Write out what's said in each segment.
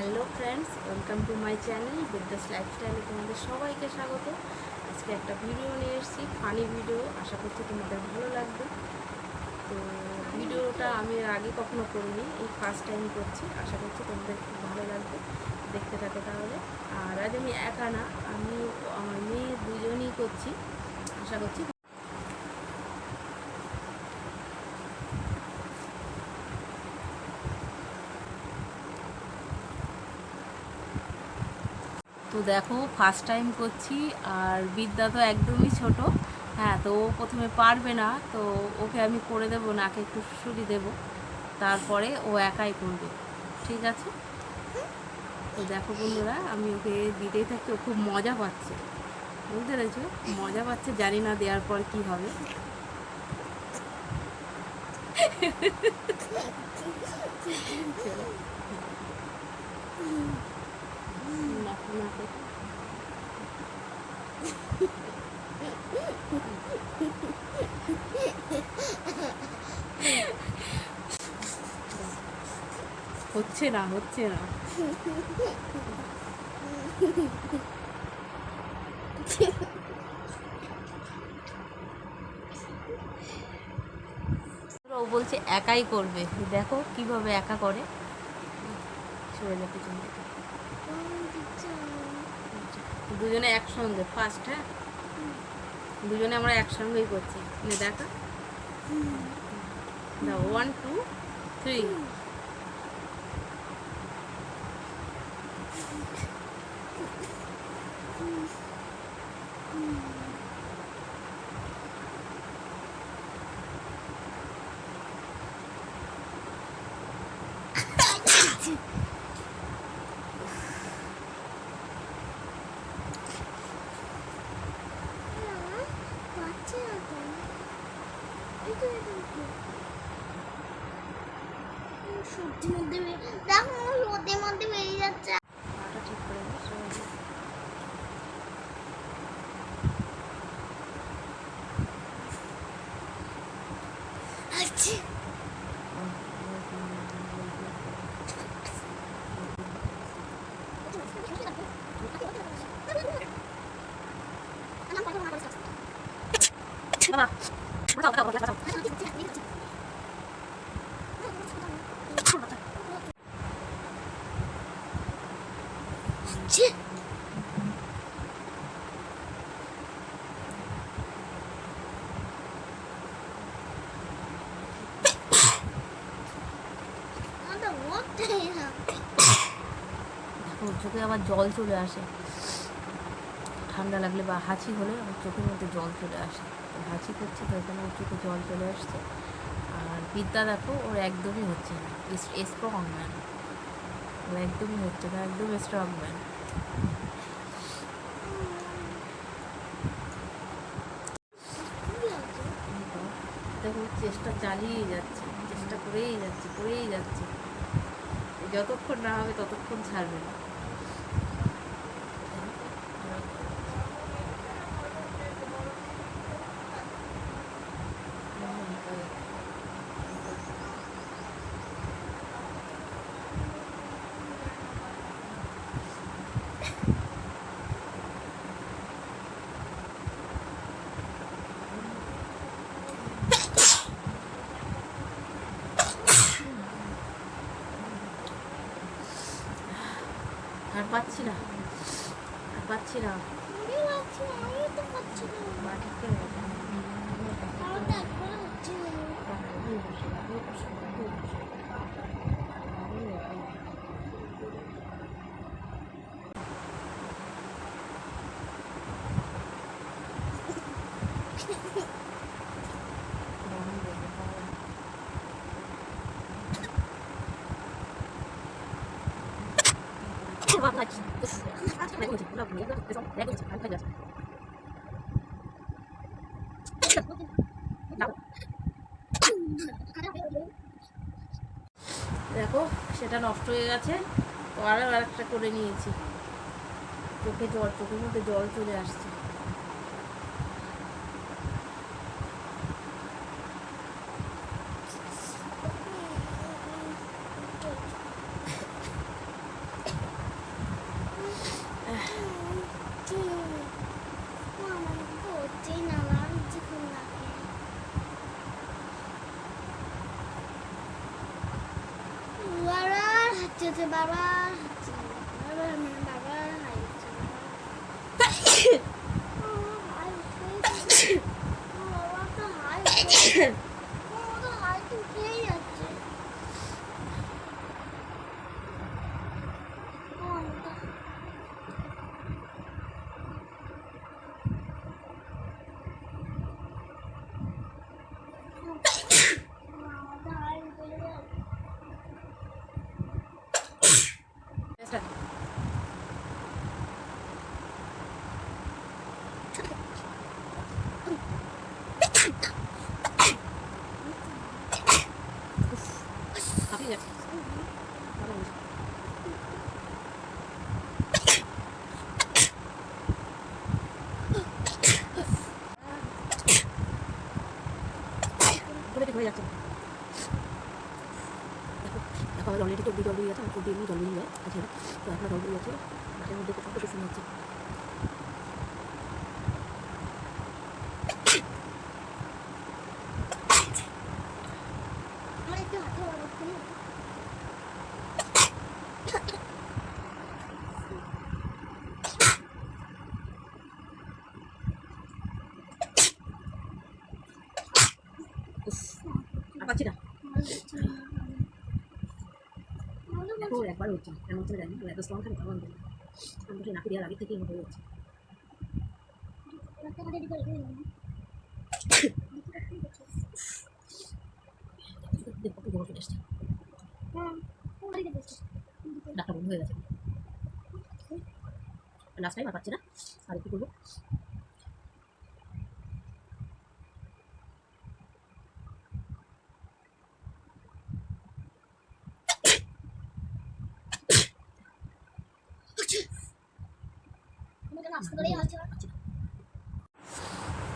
Hello friends, welcome to my channel বিদ্যাস লাইফস্টাইলে তোমাদের সবাইকে স্বাগত। আজকে একটা ভিডিও নিয়ে এসেছি, ফানি ভিডিও। আশা করছি তোমাদের ভালো লাগবে। তো ভিডিওটা আমি এর আগে কখনো করিনি, এই ফার্স্ট টাইম করছি। আশা করছি তোমাদের খুব ভালো লাগবে, দেখতে থাকো তাহলে। আর আজ আমি একা না, আমি আমার মেয়ে দুজনই করছি। আশা করছি তো দেখো, ফার্স্ট টাইম করছি। আর বিদ্যা তো একদমই ছোট। হ্যাঁ, তো ও প্রথমে পারবে না, তো ওকে আমি করে দেবো, নাকে একটু সুড়ি দেবো, তারপরে ও একাই করবে। ঠিক আছে? তো দেখো বন্ধুরা, আমি ওকে দিতেই থাকি, ও খুব মজা পাচ্ছে। বুঝতে পেরেছো? মজা পাচ্ছে, জানি না দেওয়ার পর কি হবে। হচ্ছে না, হচ্ছে না। ও বলছে একাই করবে, দেখো কিভাবে একা করে। চলে যা পিছন থেকে। দুজনে একসঙ্গে ফার্স্ট। হ্যাঁ, দুজনে আমরা একসঙ্গেই করছি। দেখা, 1 2 3। সত্যি মধ্যে দেখো, সত্যির মধ্যে বেরিয়ে যাচ্ছে। পাটা ঠিক করে দাও। আচ্ছা, ওর চোখে আবার জল চলে আসে, ঠান্ডা লাগলে বা হাঁচি হলে আমার চোখের মধ্যে জল চলে আসে। হাঁচি করছে তো এখানে ওর চোখে জল চলে আসছে। আর বিদ্যা দেখো, ওর একদমই হচ্ছে না। স্ট্রং ম্যান, ওর একদমই হচ্ছে না, একদম স্ট্রং ম্যান। দেখো, চেষ্টা চালিয়ে যাচ্ছে, চেষ্টা করেই যাচ্ছে। যতক্ষণ না হবে ততক্ষণ ছাড়বে না। আর পাচ্ছি না, আর পাচ্ছি না। মা ঠিক করে গেছে। দেখো, সেটা নষ্ট হয়ে গেছে, তো আরও আরেকটা করে নিয়েছি। চোখের মধ্যে জল চলে আসছে। বাবা বাবা মানে বাবা হাই বাবা তো হাই তো হাই তো খেয়ে যাচ্ছে হাঁপিয়ে যাচ্ছে ভালো হয়েছে। ঘুরে ঘুরে যাচ্ছে দেখো দেখো আমার অলরেডি চোখ দিয়ে জল বেরিয়ে যাচ্ছে আমার চোখ দিয়ে এমনি জল বেরিয়ে যায় আছে তো এখন জল বেরিয়ে যাচ্ছে মাঠের মধ্যে কোথাও তো শুনে যাচ্ছে আমার একটু হাতে লাগছে না আর পাচ্ছি না দেখো একবার হচ্ছে না এমন চলে যায়নি এত স্ট্রং থাকে তখন আমি তো নাকি দেওয়ার আগে থেকেই হয়ে যাচ্ছে দেখো একটু জল চলে এসছে ডাক্তার বন্ধ হয়ে গেছে লাস্ট টাইম আর পাচ্ছি না আর কি করবো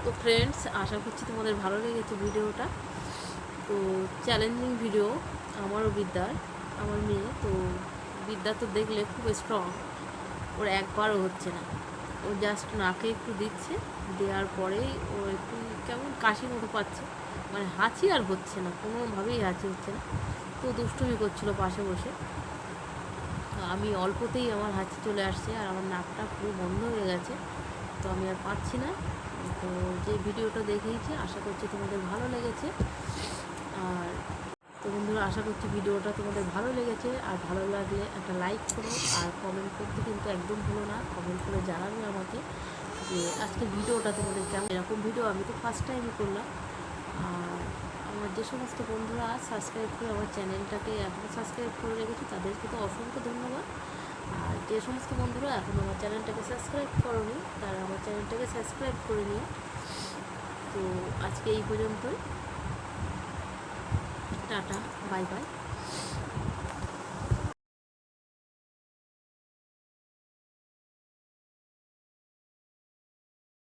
তো ফ্রেন্ডস আশা করছি তোমাদের ভালো লেগেছে ভিডিওটা তো চ্যালেঞ্জিং ভিডিও আমারও বিদ্যার আমার মেয়ে তো বিদ্যা তো দেখলে খুব স্ট্রং ওর একবারও হচ্ছে না ও জাস্ট নাকে একটু দিচ্ছে দেওয়ার পরেই ও একটু কেমন কাশি মতো পাচ্ছে মানে হাঁচি আর হচ্ছে না কোনোভাবেই হাঁচি হচ্ছে না তো দুষ্টুমি করছিলো পাশে বসে আমি অল্পতেই আমার হাঁচি চলে আসছে আর আমার নাকটা পুরো বন্ধ হয়ে গেছে তো আমি আর পাচ্ছি না তো যে ভিডিওটা দেখিয়েছি আশা করছি তোমাদের ভালো লেগেছে আর তো বন্ধুরা আশা করছি ভিডিওটা তোমাদের ভালো লেগেছে আর ভালো লাগলে একটা লাইক করো আর কমেন্ট করতে কিন্তু একদম ভুলো না কমেন্ট করে জানাবে আমাকে যে আজকে ভিডিওটা তোমাদের কেমন এরকম ভিডিও আমি তো ফার্স্ট টাইমই করলাম আর আমার যে সমস্ত বন্ধুরা সাবস্ক্রাইব করে আমার চ্যানেলটাকে এখনও সাবস্ক্রাইব করে রেখেছি তাদেরকে তো অসংখ্য ধন্যবাদ আর যে সমস্ত বন্ধুরা এখন আমার চ্যানেলটাকে সাবস্ক্রাইব করোনি তারা আমার চ্যানেলটাকে সাবস্ক্রাইব করে নিও তো আজকে এই পর্যন্তই টাটা বাই বাই